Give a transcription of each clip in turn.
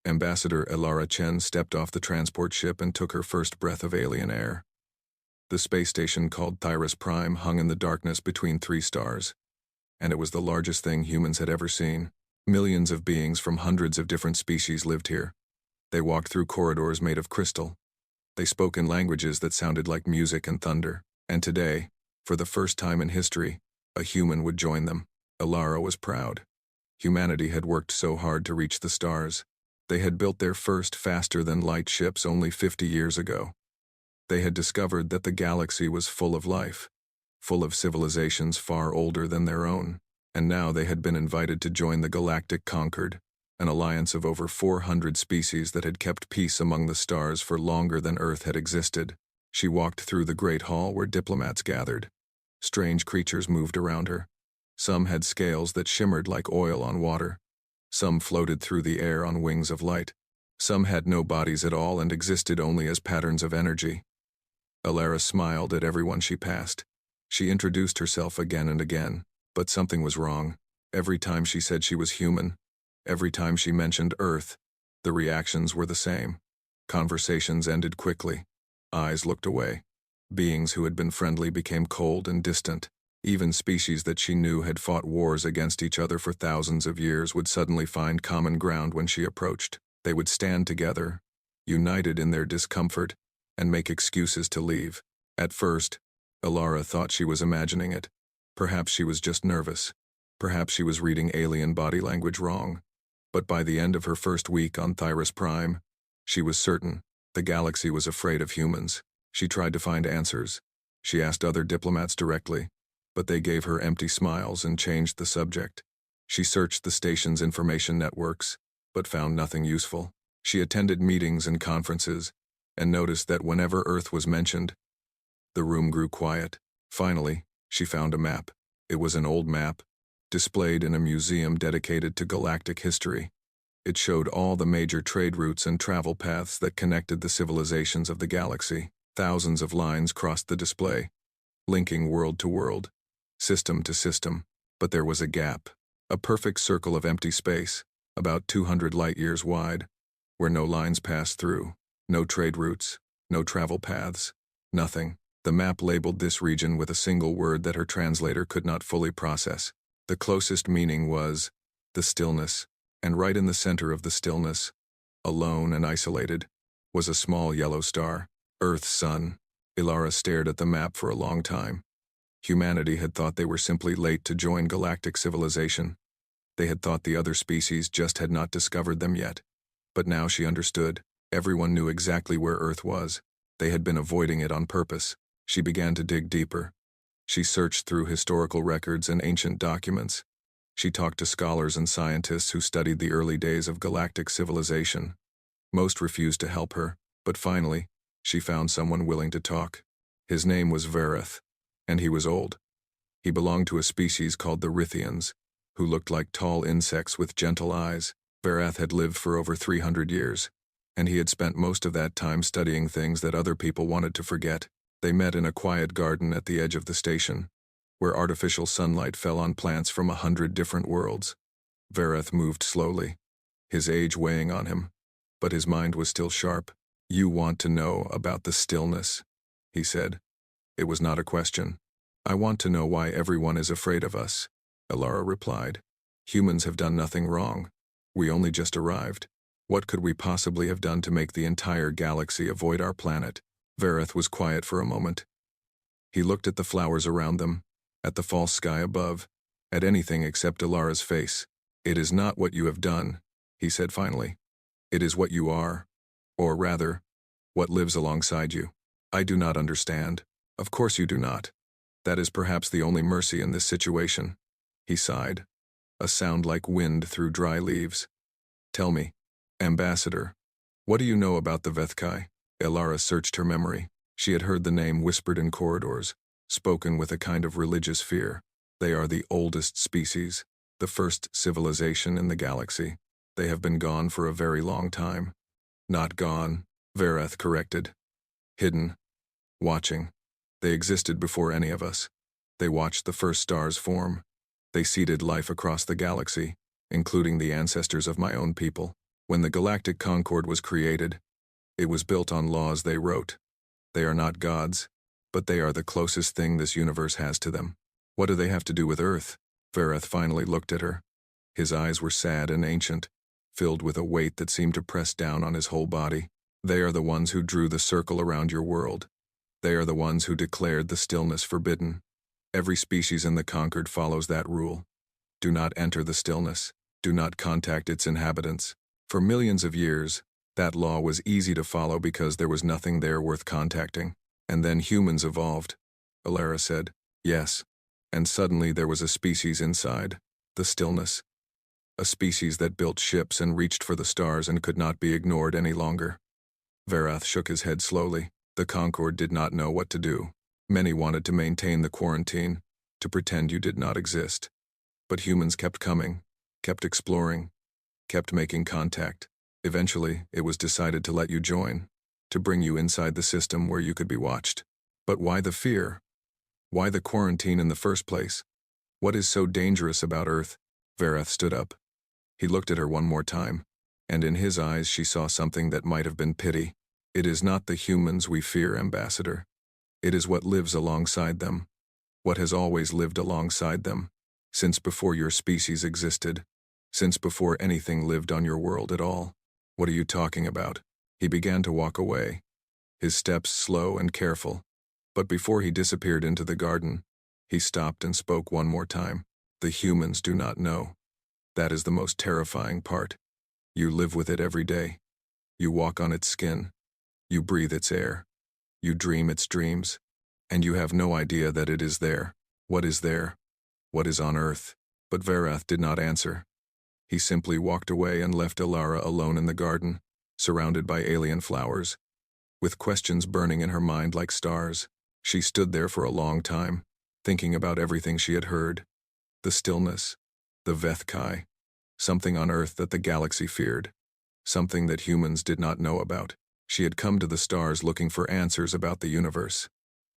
Ambassador Elara Chen stepped off the transport ship and took her first breath of alien air. The space station called Thyrus Prime hung in the darkness between three stars, and it was the largest thing humans had ever seen. Millions of beings from hundreds of different species lived here. They walked through corridors made of crystal. They spoke in languages that sounded like music and thunder. And today, for the first time in history, a human would join them. Elara was proud. Humanity had worked so hard to reach the stars. They had built their first faster-than-light ships only 50 years ago. They had discovered that the galaxy was full of life, full of civilizations far older than their own, and now they had been invited to join the Galactic Concord, an alliance of over 400 species that had kept peace among the stars for longer than Earth had existed. She walked through the great hall where diplomats gathered. Strange creatures moved around her. Some had scales that shimmered like oil on water. Some floated through the air on wings of light. Some had no bodies at all and existed only as patterns of energy. Elara smiled at everyone she passed. She introduced herself again and again, but something was wrong. Every time she said she was human, every time she mentioned Earth, the reactions were the same. Conversations ended quickly. Eyes looked away. Beings who had been friendly became cold and distant. Even species that she knew had fought wars against each other for thousands of years would suddenly find common ground when she approached. They would stand together, united in their discomfort, and make excuses to leave. At first, Elara thought she was imagining it. Perhaps she was just nervous. Perhaps she was reading alien body language wrong. But by the end of her first week on Thyrus Prime, she was certain the galaxy was afraid of humans. She tried to find answers. She asked other diplomats directly, but they gave her empty smiles and changed the subject. She searched the station's information networks, but found nothing useful. She attended meetings and conferences, and noticed that whenever Earth was mentioned, the room grew quiet. Finally, she found a map. It was an old map, displayed in a museum dedicated to galactic history. It showed all the major trade routes and travel paths that connected the civilizations of the galaxy. Thousands of lines crossed the display, linking world to world, system to system. But there was a gap, a perfect circle of empty space, about 200 light-years wide, where no lines passed through, no trade routes, no travel paths, nothing. The map labeled this region with a single word that her translator could not fully process. The closest meaning was the stillness, and right in the center of the stillness, alone and isolated, was a small yellow star, Earth's sun. Elara stared at the map for a long time. Humanity had thought they were simply late to join galactic civilization. They had thought the other species just had not discovered them yet. But now she understood. Everyone knew exactly where Earth was. They had been avoiding it on purpose. She began to dig deeper. She searched through historical records and ancient documents. She talked to scholars and scientists who studied the early days of galactic civilization. Most refused to help her, but finally, she found someone willing to talk. His name was Vthkai, and he was old. He belonged to a species called the Rithians, who looked like tall insects with gentle eyes. Vthkai had lived for over 300 years, and he had spent most of that time studying things that other people wanted to forget. They met in a quiet garden at the edge of the station, where artificial sunlight fell on plants from 100 different worlds. Vthkai moved slowly, his age weighing on him, but his mind was still sharp. "You want to know about the stillness," he said. It was not a question. "I want to know why everyone is afraid of us," Elara replied. "Humans have done nothing wrong. We only just arrived. What could we possibly have done to make the entire galaxy avoid our planet?" Vthkai was quiet for a moment. He looked at the flowers around them, at the false sky above, at anything except Elara's face. "It is not what you have done," he said finally. "It is what you are, or rather, what lives alongside you. I do not understand. Of course you do not. That is perhaps the only mercy in this situation." He sighed, a sound like wind through dry leaves. "Tell me, Ambassador, what do you know about the Vthkai?" Elara searched her memory. She had heard the name whispered in corridors, spoken with a kind of religious fear. They are the oldest species, the first civilization in the galaxy. They have been gone for a very long time. "Not gone," Vthkai corrected. "Hidden. Watching. They existed before any of us. They watched the first stars form. They seeded life across the galaxy, including the ancestors of my own people. When the Galactic Concord was created, it was built on laws they wrote. They are not gods, but they are the closest thing this universe has to them. What do they have to do with Earth? Vthkai finally looked at her. His eyes were sad and ancient, filled with a weight that seemed to press down on his whole body. They are the ones who drew the circle around your world. They are the ones who declared the stillness forbidden. Every species in the Concord follows that rule. Do not enter the stillness. Do not contact its inhabitants. For millions of years, that law was easy to follow because there was nothing there worth contacting. And then humans evolved. Alara said, yes. And suddenly there was a species inside, the stillness. A species that built ships and reached for the stars and could not be ignored any longer. Vthkai shook his head slowly. The Concord did not know what to do. Many wanted to maintain the quarantine, to pretend you did not exist. But humans kept coming, kept exploring, kept making contact. Eventually, it was decided to let you join, to bring you inside the system where you could be watched. But why the fear? Why the quarantine in the first place? What is so dangerous about Earth? Vthkai stood up. He looked at her one more time, and in his eyes she saw something that might have been pity. It is not the humans we fear, Ambassador. It is what lives alongside them, what has always lived alongside them, since before your species existed, since before anything lived on your world at all. What are you talking about? He began to walk away, his steps slow and careful. But before he disappeared into the garden, he stopped and spoke one more time. The humans do not know. That is the most terrifying part. You live with it every day. You walk on its skin. You breathe its air. You dream its dreams. And you have no idea that it is there. What is there? What is on Earth? But Vthkai did not answer. He simply walked away and left Alara alone in the garden, surrounded by alien flowers. With questions burning in her mind like stars, she stood there for a long time, thinking about everything she had heard. The stillness, the Vthkai, something on Earth that the galaxy feared, something that humans did not know about. She had come to the stars looking for answers about the universe.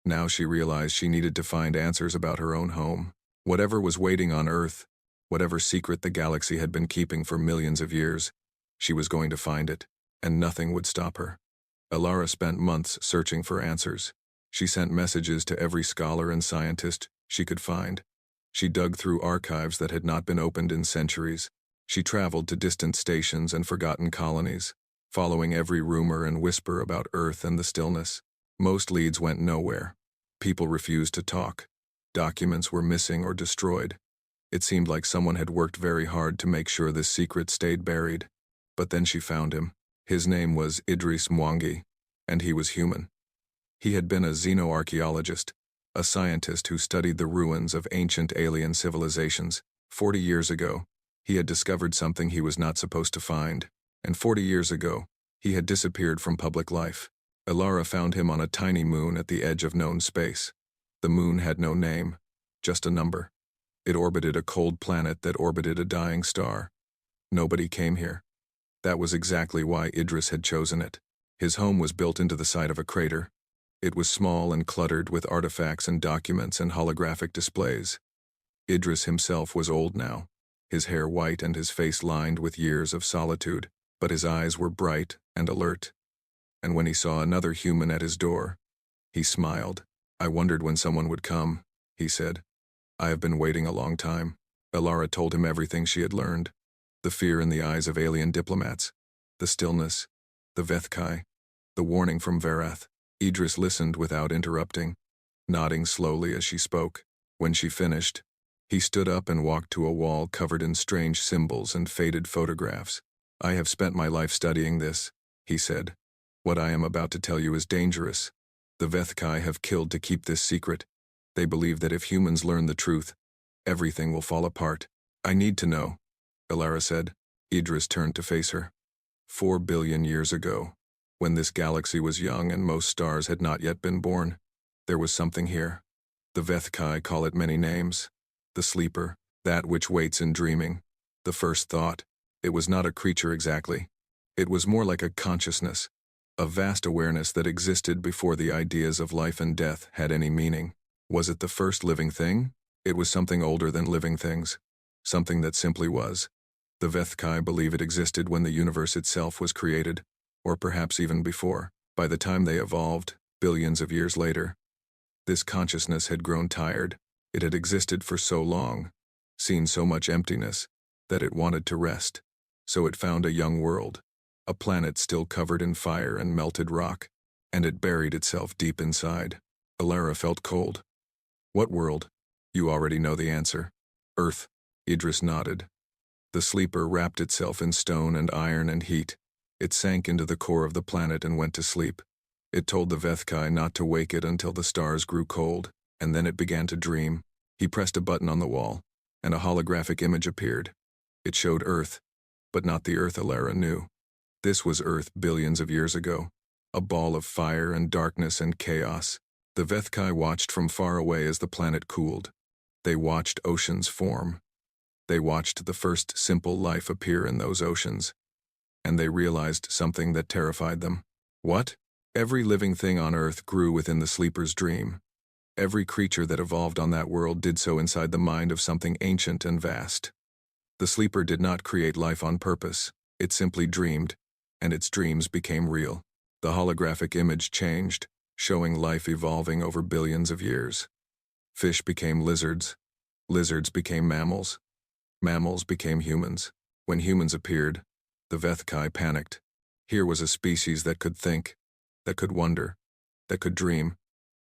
Now she realized she needed to find answers about her own home. Whatever was waiting on Earth, whatever secret the galaxy had been keeping for millions of years, she was going to find it, and nothing would stop her. Alara spent months searching for answers. She sent messages to every scholar and scientist she could find. She dug through archives that had not been opened in centuries. She traveled to distant stations and forgotten colonies, following every rumor and whisper about Earth and the stillness. Most leads went nowhere. People refused to talk. Documents were missing or destroyed. It seemed like someone had worked very hard to make sure this secret stayed buried. But then she found him. His name was Idris Mwangi, and he was human. He had been a xenoarchaeologist, a scientist who studied the ruins of ancient alien civilizations. 40 years ago, he had discovered something he was not supposed to find, and 40 years ago, he had disappeared from public life. Alara found him on a tiny moon at the edge of known space. The moon had no name, just a number. It orbited a cold planet that orbited a dying star. Nobody came here. That was exactly why Idris had chosen it. His home was built into the side of a crater. It was small and cluttered with artifacts and documents and holographic displays. Idris himself was old now, his hair white and his face lined with years of solitude, but his eyes were bright and alert. And when he saw another human at his door, he smiled. I wondered when someone would come, he said. I have been waiting a long time. Alara told him everything she had learned. The fear in the eyes of alien diplomats, the stillness, the Vthkai, the warning from Vthkai. Idris listened without interrupting, nodding slowly as she spoke. When she finished, he stood up and walked to a wall covered in strange symbols and faded photographs. I have spent my life studying this, he said. What I am about to tell you is dangerous. The Vthkai have killed to keep this secret. They believe that if humans learn the truth, everything will fall apart. I need to know, Alara said. Idris turned to face her. 4 billion years ago, when this galaxy was young and most stars had not yet been born, there was something here. The Vthkai call it many names. The sleeper, that which waits in dreaming. The first thought. It was not a creature exactly. It was more like a consciousness, a vast awareness that existed before the ideas of life and death had any meaning. Was it the first living thing? It was something older than living things. Something that simply was. The Vthkai believe it existed when the universe itself was created, or perhaps even before. By the time they evolved, billions of years later, this consciousness had grown tired. It had existed for so long, seen so much emptiness, that it wanted to rest. So it found a young world, a planet still covered in fire and melted rock, and it buried itself deep inside. Alara felt cold. What world? You already know the answer. Earth. Idris nodded. The sleeper wrapped itself in stone and iron and heat. It sank into the core of the planet and went to sleep. It told the Vthkai not to wake it until the stars grew cold, and then it began to dream. He pressed a button on the wall, and a holographic image appeared. It showed Earth, but not the Earth Alara knew. This was Earth billions of years ago, a ball of fire and darkness and chaos. The Vthkai watched from far away as the planet cooled. They watched oceans form. They watched the first simple life appear in those oceans. And they realized something that terrified them. What? Every living thing on Earth grew within the sleeper's dream. Every creature that evolved on that world did so inside the mind of something ancient and vast. The sleeper did not create life on purpose. It simply dreamed, and its dreams became real. The holographic image changed, showing life evolving over billions of years. Fish became lizards. Lizards became mammals. Mammals became humans. When humans appeared, the Vthkai panicked. Here was a species that could think, that could wonder, that could dream.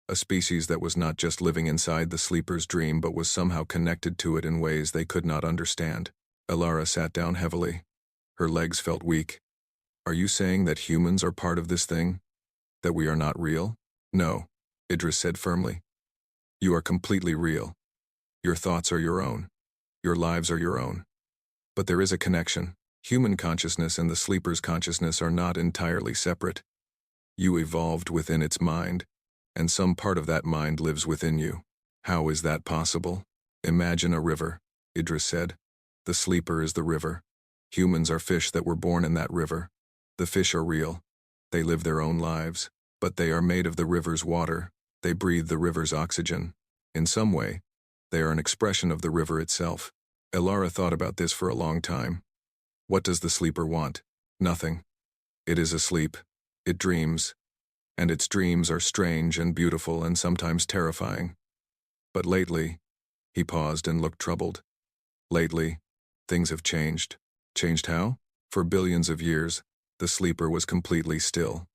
A species that was not just living inside the sleeper's dream but was somehow connected to it in ways they could not understand. Alara sat down heavily. Her legs felt weak. Are you saying that humans are part of this thing? That we are not real? No, Idris said firmly. You are completely real. Your thoughts are your own. Your lives are your own. But there is a connection. Human consciousness and the sleeper's consciousness are not entirely separate. You evolved within its mind, and some part of that mind lives within you. How is that possible? Imagine a river, Idris said. The sleeper is the river. Humans are fish that were born in that river. The fish are real. They live their own lives, but they are made of the river's water. They breathe the river's oxygen. In some way, they are an expression of the river itself. Alara thought about this for a long time. What does the sleeper want? Nothing. It is asleep. It dreams. And its dreams are strange and beautiful and sometimes terrifying. But lately, he paused and looked troubled. Lately, things have changed. Changed how? For billions of years, the sleeper was completely still.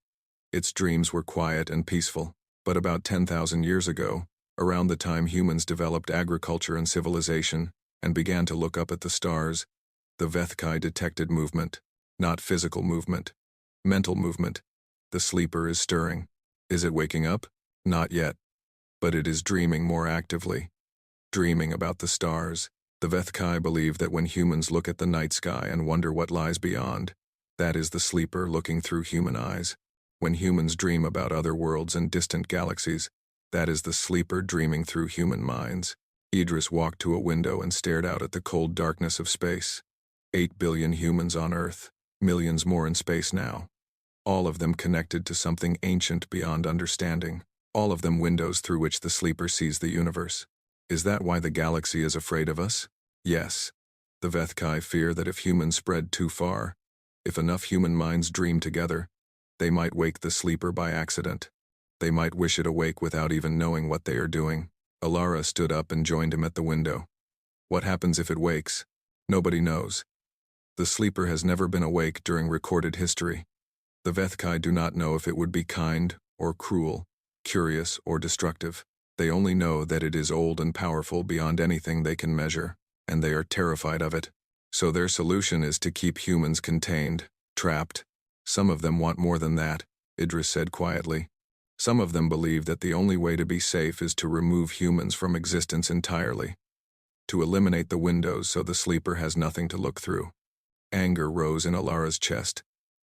Its dreams were quiet and peaceful. But about 10,000 years ago, around the time humans developed agriculture and civilization and began to look up at the stars, the Vthkai detected movement. Not physical movement. Mental movement. The sleeper is stirring. Is it waking up? Not yet. But it is dreaming more actively. Dreaming about the stars. The Vthkai believe that when humans look at the night sky and wonder what lies beyond, that is the sleeper looking through human eyes. When humans dream about other worlds and distant galaxies, that is the sleeper dreaming through human minds. Idris walked to a window and stared out at the cold darkness of space. 8 billion humans on Earth, millions more in space now. All of them connected to something ancient beyond understanding. All of them windows through which the sleeper sees the universe. Is that why the galaxy is afraid of us? Yes. The Vthkai fear that if humans spread too far, if enough human minds dream together, they might wake the sleeper by accident. They might wish it awake without even knowing what they are doing. Alara stood up and joined him at the window. What happens if it wakes? Nobody knows. The sleeper has never been awake during recorded history. The Vthkai do not know if it would be kind or cruel, curious or destructive. They only know that it is old and powerful beyond anything they can measure, and they are terrified of it. So their solution is to keep humans contained, trapped. Some of them want more than that, Idris said quietly. Some of them believe that the only way to be safe is to remove humans from existence entirely. To eliminate the windows so the sleeper has nothing to look through. Anger rose in Alara's chest.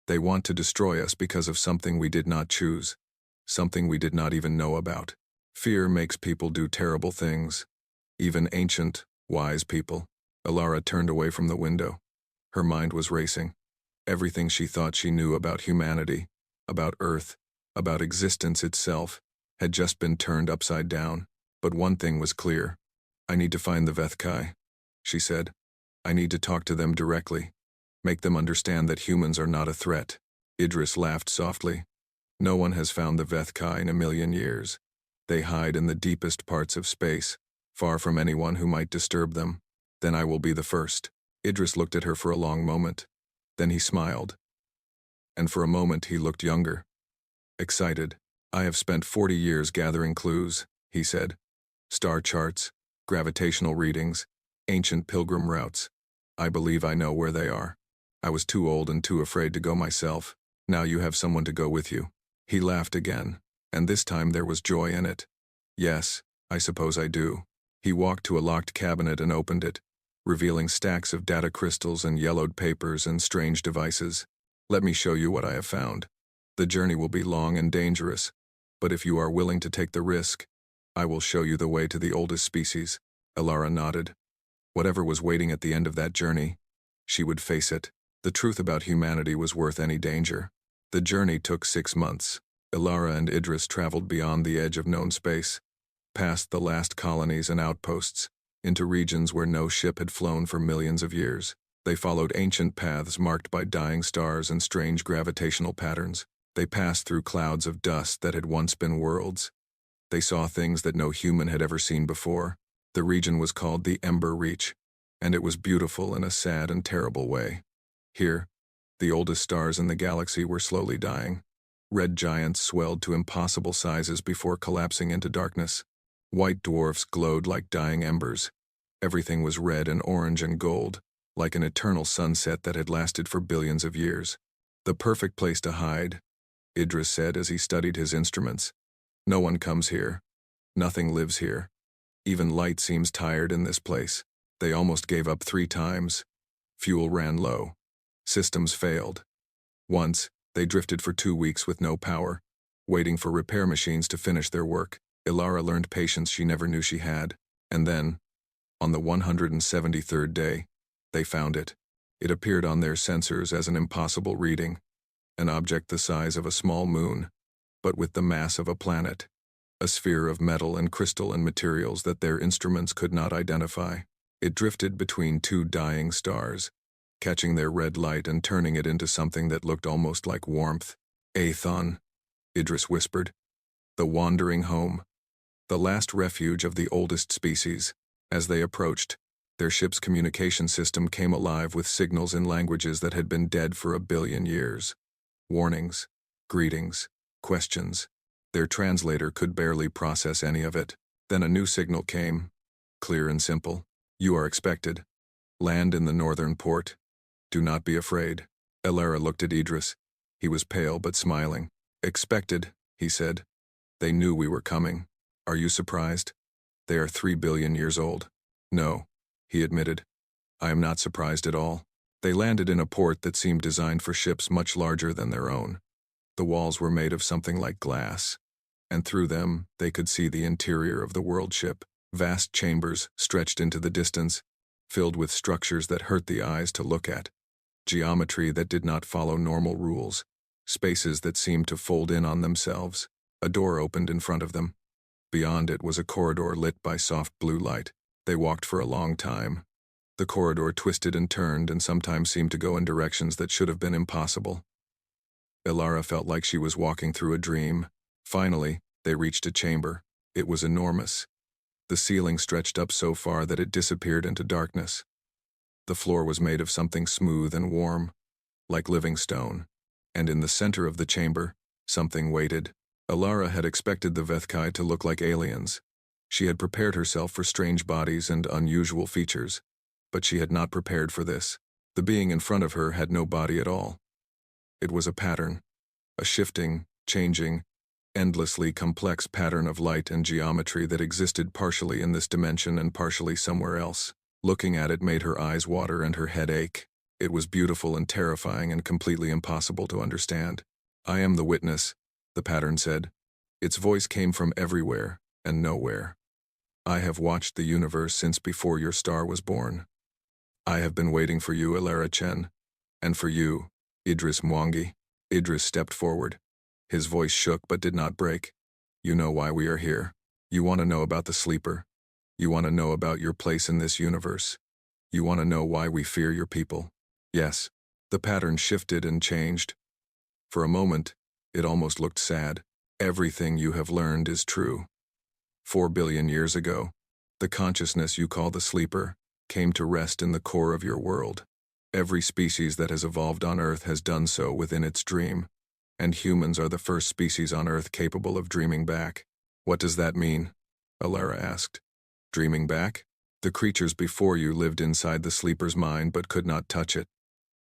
They want to destroy us because of something we did not choose. Something we did not even know about. Fear makes people do terrible things. Even ancient, wise people. Alara turned away from the window. Her mind was racing. Everything she thought she knew about humanity, about Earth, about existence itself, had just been turned upside down. But one thing was clear. I need to find the Vthkai, she said. I need to talk to them directly. Make them understand that humans are not a threat. Idris laughed softly. No one has found the Vthkai in a million years. They hide in the deepest parts of space, far from anyone who might disturb them. Then I will be the first. Idris looked at her for a long moment. Then he smiled. And for a moment he looked younger. Excited. I have spent 40 years gathering clues, he said. Star charts, gravitational readings, ancient pilgrim routes. I believe I know where they are. I was too old and too afraid to go myself. Now you have someone to go with you. He laughed again, and this time there was joy in it. Yes, I suppose I do. He walked to a locked cabinet and opened it, revealing stacks of data crystals and yellowed papers and strange devices. Let me show you what I have found. The journey will be long and dangerous, but if you are willing to take the risk, I will show you the way to the oldest species. Elara nodded. Whatever was waiting at the end of that journey, she would face it. The truth about humanity was worth any danger. The journey took 6 months. Elara and Idris traveled beyond the edge of known space, past the last colonies and outposts, into regions where no ship had flown for millions of years. They followed ancient paths marked by dying stars and strange gravitational patterns. They passed through clouds of dust that had once been worlds. They saw things that no human had ever seen before. The region was called the Ember Reach, and it was beautiful in a sad and terrible way. Here, the oldest stars in the galaxy were slowly dying. Red giants swelled to impossible sizes before collapsing into darkness. White dwarfs glowed like dying embers. Everything was red and orange and gold, like an eternal sunset that had lasted for billions of years. The perfect place to hide, Idris said as he studied his instruments. No one comes here. Nothing lives here. Even light seems tired in this place. They almost gave up 3 times. Fuel ran low. Systems failed. Once, they drifted for 2 weeks with no power, waiting for repair machines to finish their work. Elara learned patience she never knew she had. And then, on the 173rd day, they found it. It appeared on their sensors as an impossible reading, an object the size of a small moon, but with the mass of a planet, a sphere of metal and crystal and materials that their instruments could not identify. It drifted between 2 dying stars, catching their red light and turning it into something that looked almost like warmth. Aethon, Idris whispered. The wandering home. The last refuge of the oldest species. As they approached, their ship's communication system came alive with signals in languages that had been dead for 1 billion years. Warnings, greetings, questions. Their translator could barely process any of it. Then a new signal came, clear and simple. You are expected. Land in the northern port. Do not be afraid. Elara looked at Idris. He was pale but smiling. Expected, he said. They knew we were coming. Are you surprised? They are 3 billion years old. No, he admitted. I am not surprised at all. They landed in a port that seemed designed for ships much larger than their own. The walls were made of something like glass, and through them they could see the interior of the world ship. Vast chambers stretched into the distance, filled with structures that hurt the eyes to look at. Geometry that did not follow normal rules. Spaces that seemed to fold in on themselves. A door opened in front of them. Beyond it was a corridor lit by soft blue light. They walked for a long time. The corridor twisted and turned and sometimes seemed to go in directions that should have been impossible. Elara felt like she was walking through a dream. Finally, they reached a chamber. It was enormous. The ceiling stretched up so far that it disappeared into darkness. The floor was made of something smooth and warm, like living stone, and in the center of the chamber, something waited. Elara had expected the Vthkai to look like aliens. She had prepared herself for strange bodies and unusual features, but she had not prepared for this. The being in front of her had no body at all. It was a pattern, a shifting, changing, endlessly complex pattern of light and geometry that existed partially in this dimension and partially somewhere else. Looking at it made her eyes water and her head ache. It was beautiful and terrifying and completely impossible to understand. I am the witness, the pattern said. Its voice came from everywhere and nowhere. I have watched the universe since before your star was born. I have been waiting for you, Elara Chen, and for you, Idris Mwangi. Idris stepped forward. His voice shook but did not break. You know why we are here. You want to know about the sleeper. You want to know about your place in this universe. You want to know why we fear your people? Yes. The pattern shifted and changed. For a moment, it almost looked sad. Everything you have learned is true. 4 billion years ago, the consciousness you call the sleeper came to rest in the core of your world. Every species that has evolved on Earth has done so within its dream, and humans are the first species on Earth capable of dreaming back. What does that mean? Alara asked. Dreaming back? The creatures before you lived inside the sleeper's mind but could not touch it.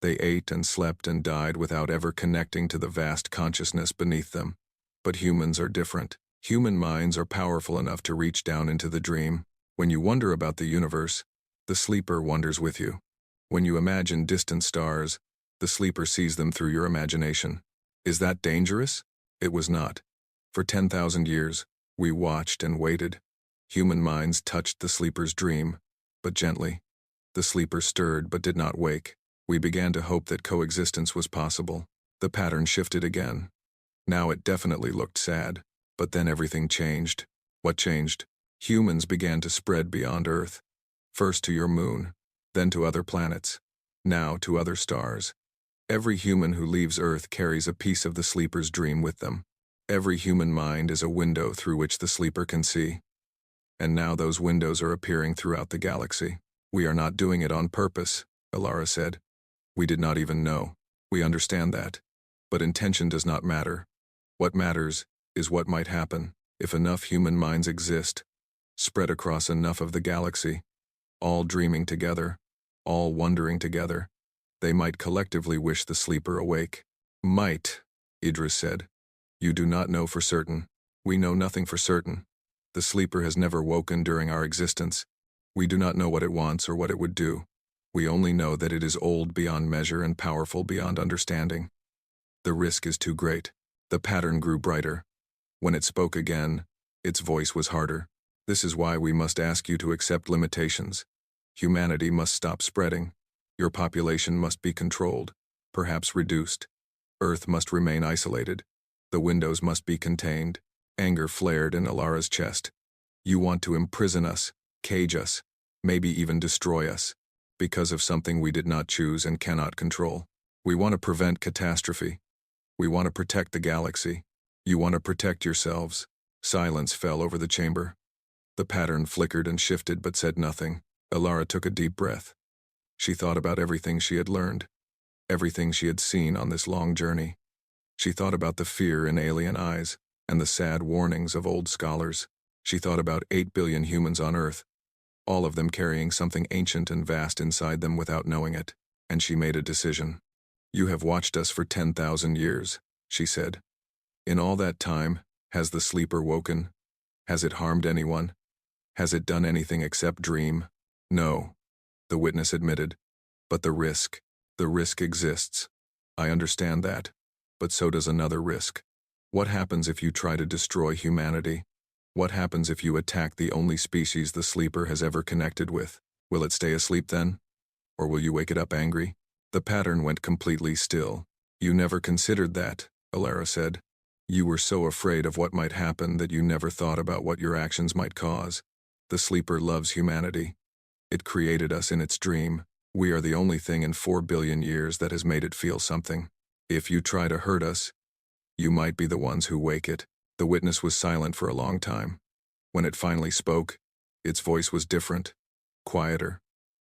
They ate and slept and died without ever connecting to the vast consciousness beneath them. But humans are different. Human minds are powerful enough to reach down into the dream. When you wonder about the universe, the sleeper wonders with you. When you imagine distant stars, the sleeper sees them through your imagination. Is that dangerous? It was not. For 10,000 years, we watched and waited. Human minds touched the sleeper's dream, but gently. The sleeper stirred but did not wake. We began to hope that coexistence was possible. The pattern shifted again. Now it definitely looked sad, but then everything changed. What changed? Humans began to spread beyond Earth. First to your moon, then to other planets, now to other stars. Every human who leaves Earth carries a piece of the sleeper's dream with them. Every human mind is a window through which the sleeper can see. And now those windows are appearing throughout the galaxy. We are not doing it on purpose, Alara said. We did not even know. We understand that. But intention does not matter. What matters is what might happen if enough human minds exist, spread across enough of the galaxy, all dreaming together, all wondering together. They might collectively wish the sleeper awake. Might, Idris said. You do not know for certain. We know nothing for certain. The sleeper has never woken during our existence. We do not know what it wants or what it would do. We only know that it is old beyond measure and powerful beyond understanding. The risk is too great. The pattern grew brighter. When it spoke again, its voice was harder. This is why we must ask you to accept limitations. Humanity must stop spreading. Your population must be controlled, perhaps reduced. Earth must remain isolated. The windows must be contained. Anger flared in Alara's chest. You want to imprison us, cage us, maybe even destroy us, because of something we did not choose and cannot control. We want to prevent catastrophe. We want to protect the galaxy. You want to protect yourselves. Silence fell over the chamber. The pattern flickered and shifted but said nothing. Alara took a deep breath. She thought about everything she had learned, everything she had seen on this long journey. She thought about the fear in alien eyes and the sad warnings of old scholars. She thought about 8 billion humans on Earth, all of them carrying something ancient and vast inside them without knowing it, and she made a decision. You have watched us for 10,000 years, she said. In all that time, has the sleeper woken? Has it harmed anyone? Has it done anything except dream? No, the witness admitted. But the risk exists. I understand that, but so does another risk. What happens if you try to destroy humanity? What happens if you attack the only species the sleeper has ever connected with? Will it stay asleep then? Or will you wake it up angry? The pattern went completely still. You never considered that, Alara said. You were so afraid of what might happen that you never thought about what your actions might cause. The sleeper loves humanity. It created us in its dream. We are the only thing in 4 billion years that has made it feel something. If you try to hurt us, you might be the ones who wake it. The witness was silent for a long time. When it finally spoke, its voice was different, quieter,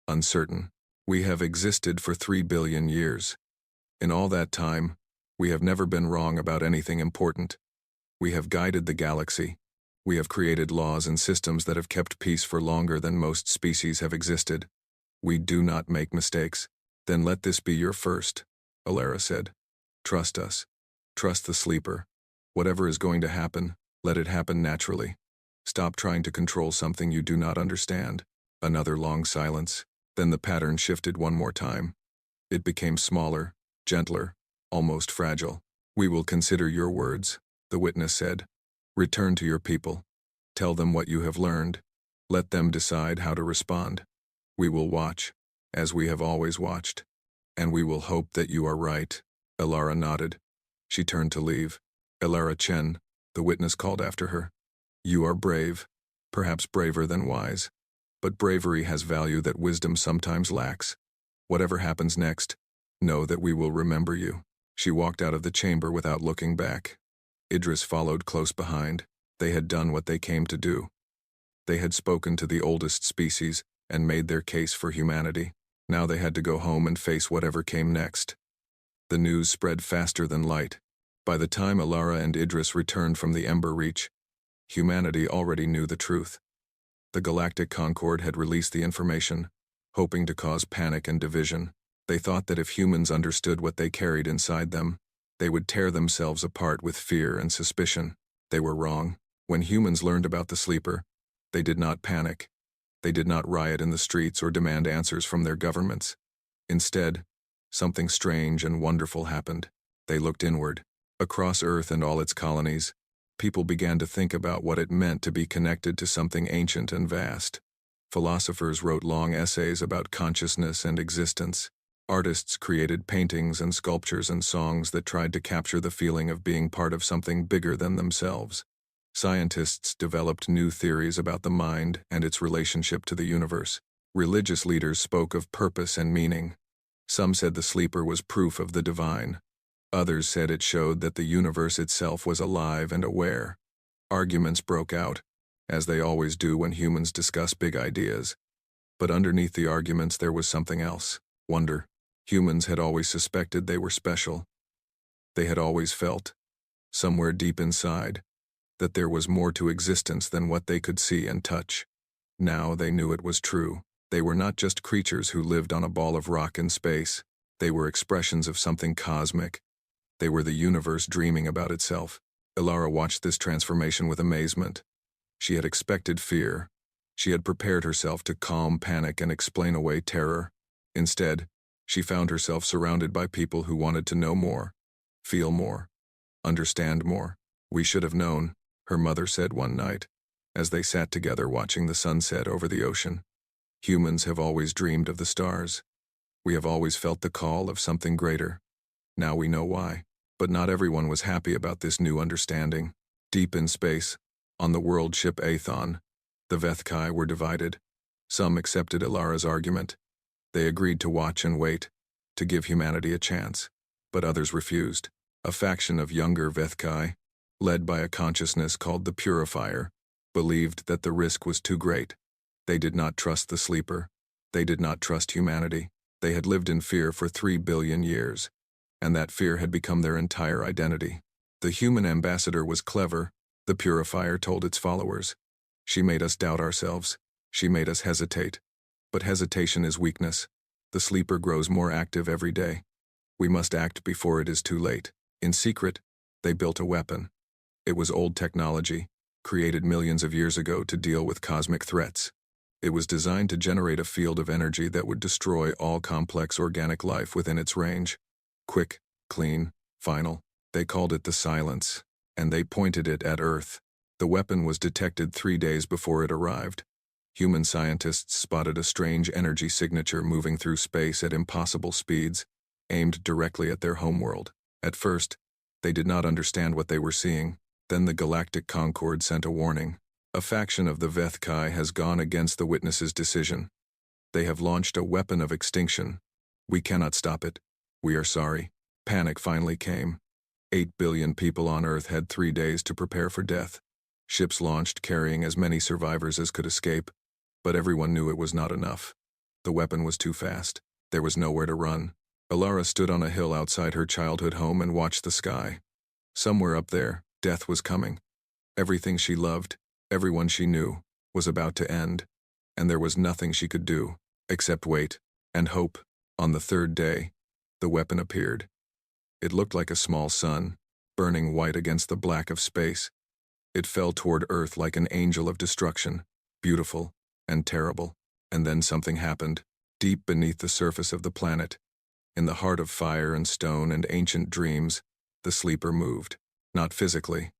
uncertain. We have existed for 3 billion years. In all that time, we have never been wrong about anything important. We have guided the galaxy. We have created laws and systems that have kept peace for longer than most species have existed. We do not make mistakes. Then let this be your first, Alara said. Trust us. Trust the sleeper. Whatever is going to happen, let it happen naturally. Stop trying to control something you do not understand. Another long silence. Then the pattern shifted one more time. It became smaller, gentler, almost fragile. We will consider your words, the witness said. Return to your people. Tell them what you have learned. Let them decide how to respond. We will watch, as we have always watched. And we will hope that you are right. Alara nodded. She turned to leave. Alara Chen, the witness called after her. You are brave, perhaps braver than wise. But bravery has value that wisdom sometimes lacks. Whatever happens next, know that we will remember you. She walked out of the chamber without looking back. Idris followed close behind. They had done what they came to do. They had spoken to the oldest species and made their case for humanity. Now they had to go home and face whatever came next. The news spread faster than light. By the time Alara and Idris returned from the Ember Reach, humanity already knew the truth. The Galactic Concord had released the information, hoping to cause panic and division. They thought that if humans understood what they carried inside them, they would tear themselves apart with fear and suspicion. They were wrong. When humans learned about the sleeper, they did not panic. They did not riot in the streets or demand answers from their governments. Instead, something strange and wonderful happened. They looked inward. Across Earth and all its colonies, people began to think about what it meant to be connected to something ancient and vast. Philosophers wrote long essays about consciousness and existence. Artists created paintings and sculptures and songs that tried to capture the feeling of being part of something bigger than themselves. Scientists developed new theories about the mind and its relationship to the universe. Religious leaders spoke of purpose and meaning. Some said the sleeper was proof of the divine. Others said it showed that the universe itself was alive and aware. Arguments broke out, as they always do when humans discuss big ideas. But underneath the arguments there was something else: wonder. Humans had always suspected they were special. They had always felt, somewhere deep inside, that there was more to existence than what they could see and touch. Now they knew it was true. They were not just creatures who lived on a ball of rock in space. They were expressions of something cosmic. They were the universe dreaming about itself. Alara watched this transformation with amazement. She had expected fear. She had prepared herself to calm panic and explain away terror. Instead, she found herself surrounded by people who wanted to know more, feel more, understand more. "We should have known," her mother said one night, as they sat together watching the sunset over the ocean. "Humans have always dreamed of the stars. We have always felt the call of something greater. Now we know why." But not everyone was happy about this new understanding. Deep in space, on the world ship Athon, the Vthkai were divided. Some accepted Alara's argument. They agreed to watch and wait, to give humanity a chance. But others refused. A faction of younger Vthkai, led by a consciousness called the Purifier, believed that the risk was too great. They did not trust the sleeper. They did not trust humanity. They had lived in fear for 3 billion years, and that fear had become their entire identity. The human ambassador was clever, the Purifier told its followers. She made us doubt ourselves. She made us hesitate. But hesitation is weakness. The sleeper grows more active every day. We must act before it is too late. In secret, they built a weapon. It was old technology, created millions of years ago to deal with cosmic threats. It was designed to generate a field of energy that would destroy all complex organic life within its range. Quick, clean, final. They called it the Silence, and they pointed it at Earth. The weapon was detected 3 days before it arrived. Human scientists spotted a strange energy signature moving through space at impossible speeds, aimed directly at their homeworld. At first, they did not understand what they were seeing. Then the Galactic Concord sent a warning. "A faction of the Vthkai has gone against the witness's decision. They have launched a weapon of extinction. We cannot stop it. We are sorry." Panic finally came. 8 billion people on Earth had 3 days to prepare for death. Ships launched carrying as many survivors as could escape, but everyone knew it was not enough. The weapon was too fast. There was nowhere to run. Alara stood on a hill outside her childhood home and watched the sky. Somewhere up there, death was coming. Everything she loved, everyone she knew, was about to end, and there was nothing she could do, except wait and hope. On the 3rd day, the weapon appeared. It looked like a small sun, burning white against the black of space. It fell toward Earth like an angel of destruction, beautiful and terrible. And then something happened. Deep beneath the surface of the planet, in the heart of fire and stone and ancient dreams, the sleeper moved. Not physically.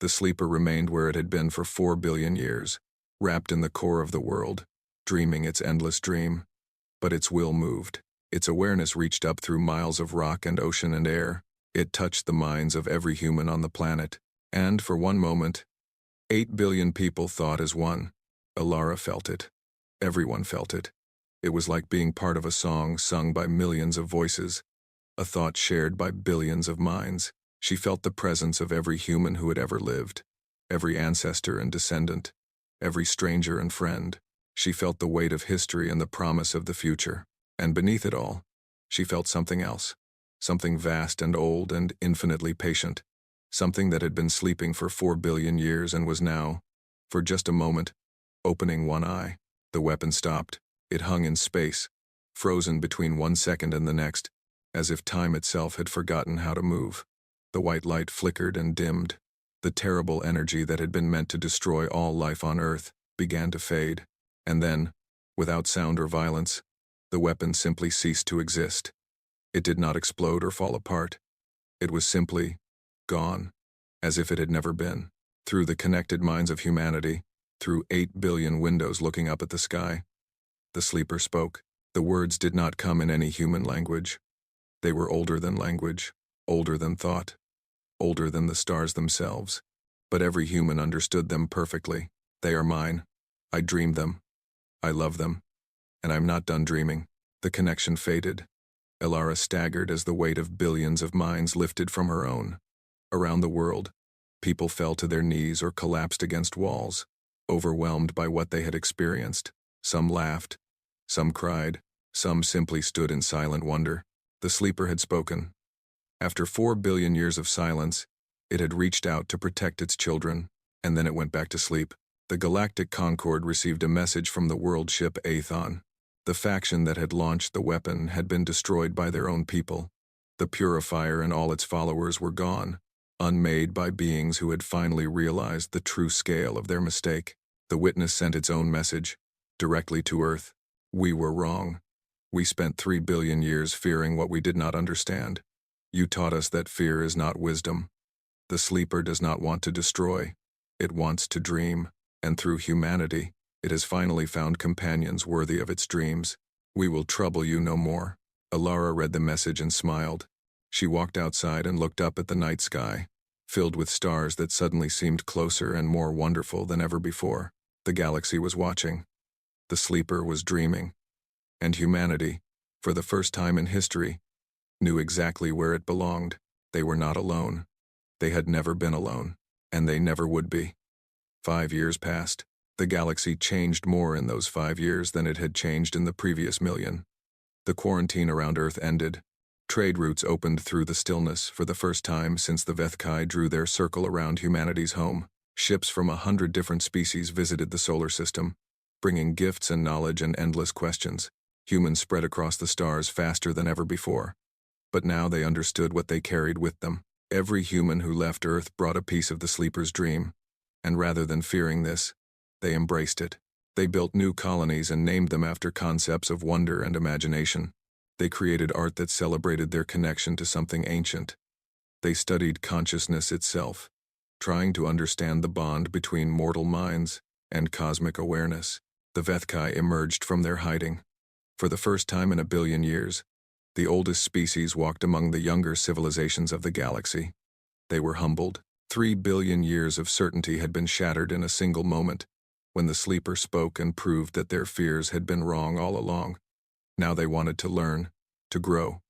The sleeper remained where it had been for 4 billion years, wrapped in the core of the world, dreaming its endless dream. But its will moved. Its awareness reached up through miles of rock and ocean and air. It touched the minds of every human on the planet. And, for one moment, 8 billion people thought as one. Alara felt it. Everyone felt it. It was like being part of a song sung by millions of voices, a thought shared by billions of minds. She felt the presence of every human who had ever lived, every ancestor and descendant, every stranger and friend. She felt the weight of history and the promise of the future. And beneath it all, she felt something else, something vast and old and infinitely patient, something that had been sleeping for 4 billion years and was now, for just a moment, opening one eye. The weapon stopped. It hung in space, frozen between 1 second and the next, as if time itself had forgotten how to move. The white light flickered and dimmed. The terrible energy that had been meant to destroy all life on Earth began to fade. And then, without sound or violence, the weapon simply ceased to exist. It did not explode or fall apart. It was simply gone, as if it had never been. Through the connected minds of humanity, through 8 billion windows looking up at the sky, the sleeper spoke. The words did not come in any human language. They were older than language, older than thought, older than the stars themselves. But every human understood them perfectly. They are mine. I dreamed them. I love them. And I'm not done dreaming. The connection faded. Elara staggered as the weight of billions of minds lifted from her own. Around the world, people fell to their knees or collapsed against walls, overwhelmed by what they had experienced. Some laughed, some cried, some simply stood in silent wonder. The sleeper had spoken. After 4 billion years of silence, it had reached out to protect its children, and then it went back to sleep. The Galactic Concord received a message from the world ship Aethon. The faction that had launched the weapon had been destroyed by their own people. The Purifier and all its followers were gone, unmade by beings who had finally realized the true scale of their mistake. The witness sent its own message, directly to Earth. We were wrong. We spent 3 billion years fearing what we did not understand. You taught us that fear is not wisdom. The sleeper does not want to destroy. It wants to dream, and through humanity, it has finally found companions worthy of its dreams. We will trouble you no more. Elara read the message and smiled. She walked outside and looked up at the night sky, filled with stars that suddenly seemed closer and more wonderful than ever before. The galaxy was watching. The sleeper was dreaming. And humanity, for the first time in history, knew exactly where it belonged. They were not alone. They had never been alone, and they never would be. 5 years passed. The galaxy changed more in those 5 years than it had changed in the previous million. The quarantine around Earth ended. Trade routes opened through the stillness for the first time since the Vthkai drew their circle around humanity's home. Ships from 100 different species visited the solar system, bringing gifts and knowledge and endless questions. Humans spread across the stars faster than ever before. But now they understood what they carried with them. Every human who left Earth brought a piece of the sleeper's dream, and rather than fearing this, they embraced it. They built new colonies and named them after concepts of wonder and imagination. They created art that celebrated their connection to something ancient. They studied consciousness itself, trying to understand the bond between mortal minds and cosmic awareness. The Vthkai emerged from their hiding. For the first time in 1 billion years, the oldest species walked among the younger civilizations of the galaxy. They were humbled. 3 billion years of certainty had been shattered in a single moment, when the sleeper spoke and proved that their fears had been wrong all along. Now they wanted to learn, to grow,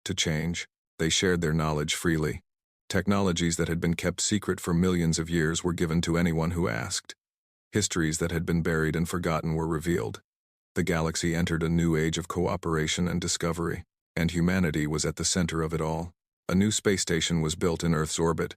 to change. They shared their knowledge freely. Technologies that had been kept secret for millions of years were given to anyone who asked. Histories that had been buried and forgotten were revealed. The galaxy entered a new age of cooperation and discovery, and humanity was at the center of it all. A new space station was built in Earth's orbit.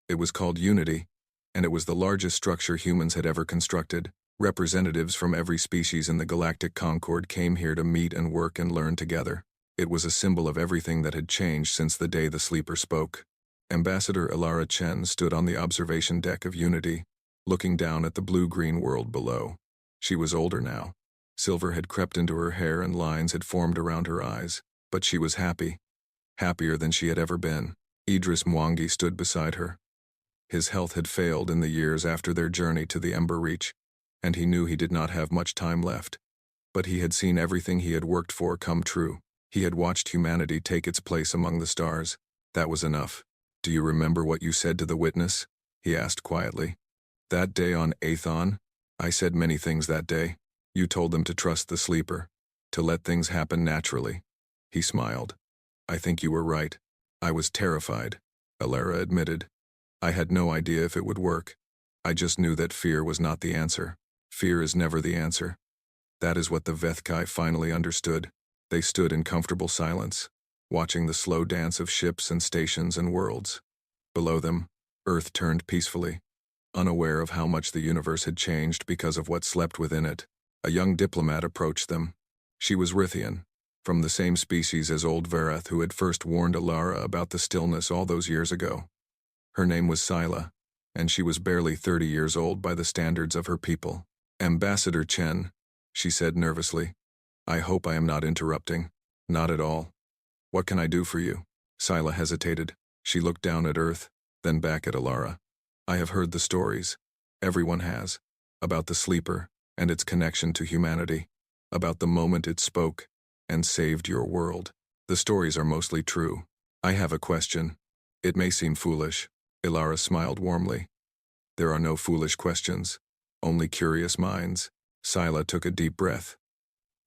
It was called Unity, and it was the largest structure humans had ever constructed. Representatives from every species in the Galactic Concord came here to meet and work and learn together. It was a symbol of everything that had changed since the day the sleeper spoke. Ambassador Elara Chen stood on the observation deck of Unity, looking down at the blue-green world below. She was older now. Silver had crept into her hair and lines had formed around her eyes, but she was happy, happier than she had ever been. Idris Mwangi stood beside her. His health had failed in the years after their journey to the Ember Reach, and he knew he did not have much time left. But he had seen everything he had worked for come true. He had watched humanity take its place among the stars. That was enough. "Do you remember what you said to the witness?" he asked quietly. "That day on Aethon, I said many things that day. You told them to trust the sleeper, to let things happen naturally. He smiled. I think you were right. I was terrified, Alara admitted. I had no idea if it would work. I just knew that fear was not the answer. Fear is never the answer. That is what the Vthkai finally understood. They stood in comfortable silence, watching the slow dance of ships and stations and worlds. Below them, Earth turned peacefully, unaware of how much the universe had changed because of what slept within it. A young diplomat approached them. She was Rithian, from the same species as old Vareth who had first warned Alara about the stillness all those years ago. Her name was Scylla, and she was barely 30 years old by the standards of her people. Ambassador Chen, she said nervously. I hope I am not interrupting. Not at all. What can I do for you? Scylla hesitated. She looked down at Earth, then back at Alara. I have heard the stories. Everyone has. About the sleeper and its connection to humanity. About the moment it spoke and saved your world. The stories are mostly true. I have a question. It may seem foolish. Alara smiled warmly. There are no foolish questions, only curious minds. Scylla took a deep breath.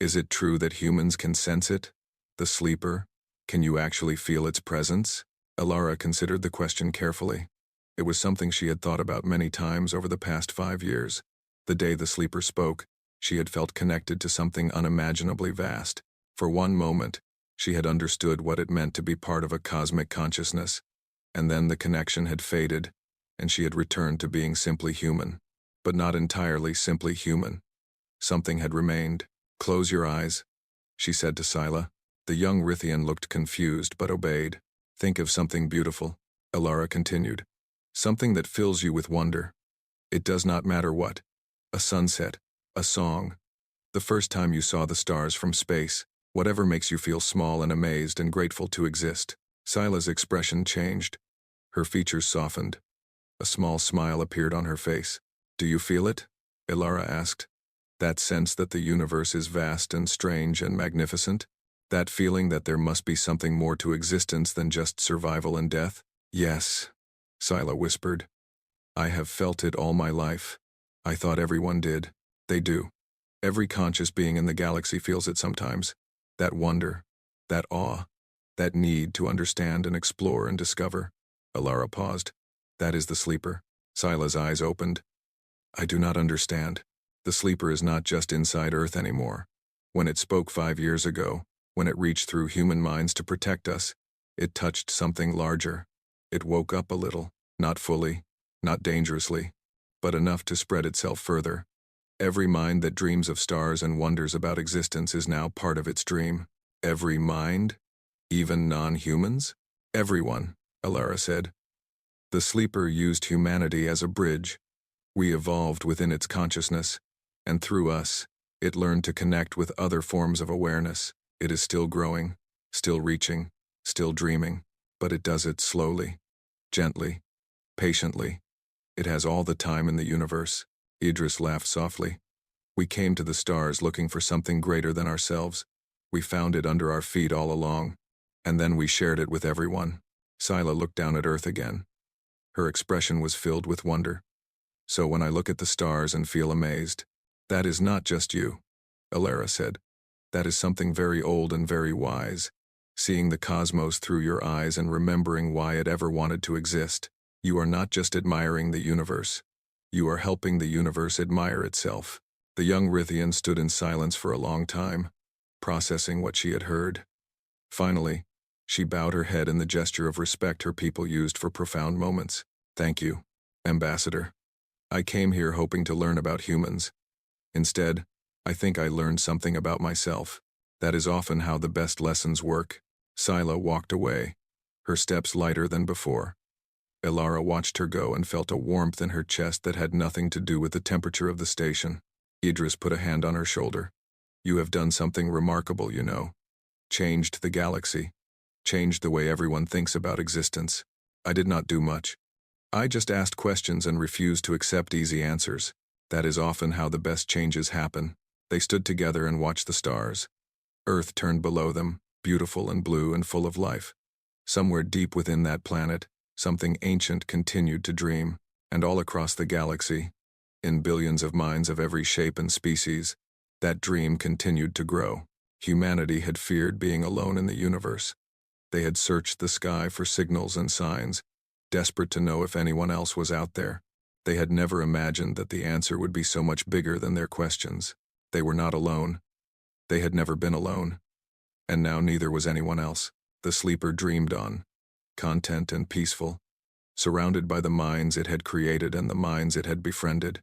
Is it true that humans can sense it? The sleeper? Can you actually feel its presence? Alara considered the question carefully. It was something she had thought about many times over the past 5 years. The day the sleeper spoke, she had felt connected to something unimaginably vast. For one moment, she had understood what it meant to be part of a cosmic consciousness. And then the connection had faded, and she had returned to being simply human. But not entirely simply human. Something had remained. Close your eyes, she said to Scylla. The young Rithian looked confused but obeyed. Think of something beautiful, Alara continued. Something that fills you with wonder. It does not matter what. A sunset, a song. The first time you saw the stars from space. Whatever makes you feel small and amazed and grateful to exist. Scylla's expression changed. Her features softened. A small smile appeared on her face. Do you feel it? Alara asked. That sense that the universe is vast and strange and magnificent? That feeling that there must be something more to existence than just survival and death? Yes, Scylla whispered. I have felt it all my life. I thought everyone did. They do. Every conscious being in the galaxy feels it sometimes. That wonder, that awe, that need to understand and explore and discover. Alara paused. That is the sleeper. Scylla's eyes opened. I do not understand. The sleeper is not just inside Earth anymore. When it spoke 5 years ago, when it reached through human minds to protect us, it touched something larger. It woke up a little, not fully, not dangerously, but enough to spread itself further. Every mind that dreams of stars and wonders about existence is now part of its dream. Every mind? Even non-humans? Everyone, Alara said. The sleeper used humanity as a bridge. We evolved within its consciousness, and through us, it learned to connect with other forms of awareness. It is still growing, still reaching, still dreaming, but it does it slowly, gently, patiently. It has all the time in the universe. Idris laughed softly. We came to the stars looking for something greater than ourselves. We found it under our feet all along, and then we shared it with everyone. Scylla looked down at Earth again. Her expression was filled with wonder. So when I look at the stars and feel amazed, that is not just you, Alara said. That is something very old and very wise. Seeing the cosmos through your eyes and remembering why it ever wanted to exist. You are not just admiring the universe. You are helping the universe admire itself. The young Rithian stood in silence for a long time, processing what she had heard. Finally, she bowed her head in the gesture of respect her people used for profound moments. Thank you, Ambassador. I came here hoping to learn about humans. Instead, I think I learned something about myself. That is often how the best lessons work. Scylla walked away, her steps lighter than before. Alara watched her go and felt a warmth in her chest that had nothing to do with the temperature of the station. Idris put a hand on her shoulder. You have done something remarkable, you know. Changed the galaxy. Changed the way everyone thinks about existence. I did not do much. I just asked questions and refused to accept easy answers. That is often how the best changes happen. They stood together and watched the stars. Earth turned below them, beautiful and blue and full of life. Somewhere deep within that planet, something ancient continued to dream, and all across the galaxy, in billions of minds of every shape and species, That dream continued to grow. Humanity had feared being alone in the universe. They had searched the sky for signals and signs, desperate to know if anyone else was out there. They had never imagined that the answer would be so much bigger than their questions. They were not alone. They had never been alone. And now neither was anyone else. The sleeper dreamed on, content and peaceful, surrounded by the minds it had created and the minds it had befriended.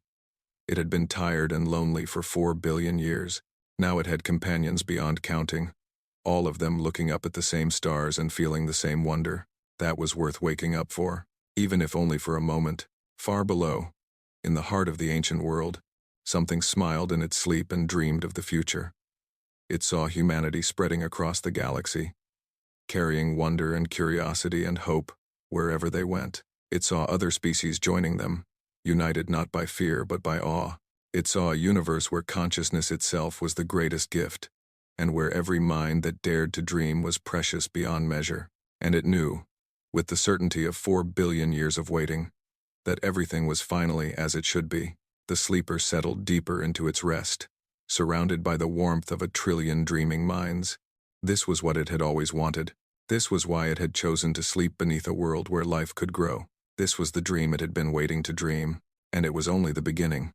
It had been tired and lonely for 4 billion years. Now it had companions beyond counting, all of them looking up at the same stars and feeling the same wonder. That was worth waking up for, even if only for a moment. Far below, in the heart of the ancient world, something smiled in its sleep and dreamed of the future. It saw humanity spreading across the galaxy, carrying wonder and curiosity and hope wherever they went. It saw other species joining them, united not by fear but by awe. It saw a universe where consciousness itself was the greatest gift, and where every mind that dared to dream was precious beyond measure. And it knew, with the certainty of 4 billion years of waiting, that everything was finally as it should be. The sleeper settled deeper into its rest, surrounded by the warmth of 1 trillion dreaming minds. This was what it had always wanted. This was why it had chosen to sleep beneath a world where life could grow. This was the dream it had been waiting to dream, and it was only the beginning.